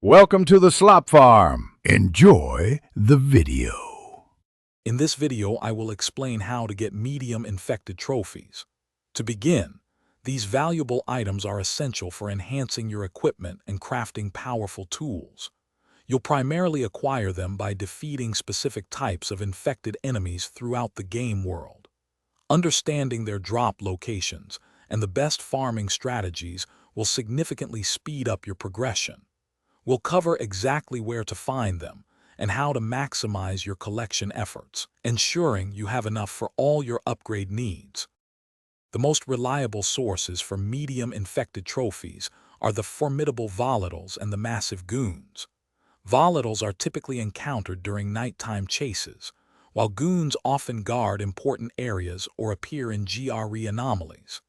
Welcome to the Slop Farm. Enjoy the video. In this video, I will explain how to get medium infected trophies. To begin, these valuable items are essential for enhancing your equipment and crafting powerful tools. You'll primarily acquire them by defeating specific types of infected enemies throughout the game world. Understanding their drop locations and the best farming strategies will significantly speed up your progression. We'll cover exactly where to find them and how to maximize your collection efforts, ensuring you have enough for all your upgrade needs. The most reliable sources for medium infected trophies are the formidable volatiles and the massive goons. Volatiles are typically encountered during nighttime chases, while goons often guard important areas or appear in GRE anomalies.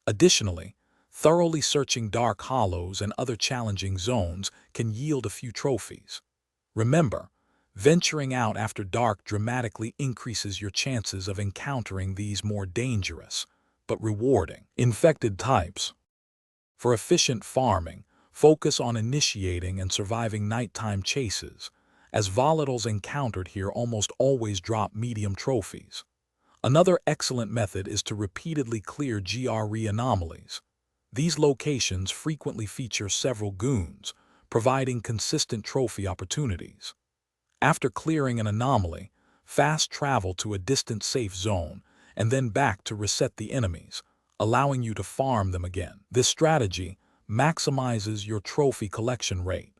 Additionally, thoroughly searching dark hollows and other challenging zones can yield a few trophies. Remember, venturing out after dark dramatically increases your chances of encountering these more dangerous, but rewarding, infected types. For efficient farming, focus on initiating and surviving nighttime chases, as volatiles encountered here almost always drop medium trophies. Another excellent method is to repeatedly clear GRE anomalies. These locations frequently feature several goons, providing consistent trophy opportunities. After clearing an anomaly, fast travel to a distant safe zone and then back to reset the enemies, allowing you to farm them again. This strategy maximizes your trophy collection rate.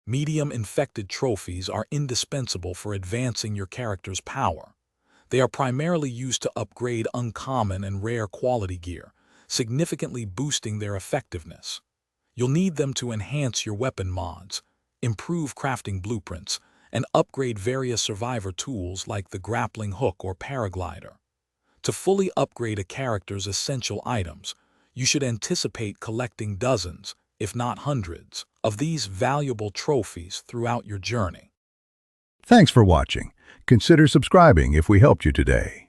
Medium infected trophies are indispensable for advancing your character's power. They are primarily used to upgrade uncommon and rare quality gear, significantly boosting their effectiveness. You'll need them to enhance your weapon mods, improve crafting blueprints, and upgrade various survivor tools like the grappling hook or paraglider. To fully upgrade a character's essential items, you should anticipate collecting dozens, if not hundreds, of these valuable trophies throughout your journey. Thanks for watching. Consider subscribing if we helped you today.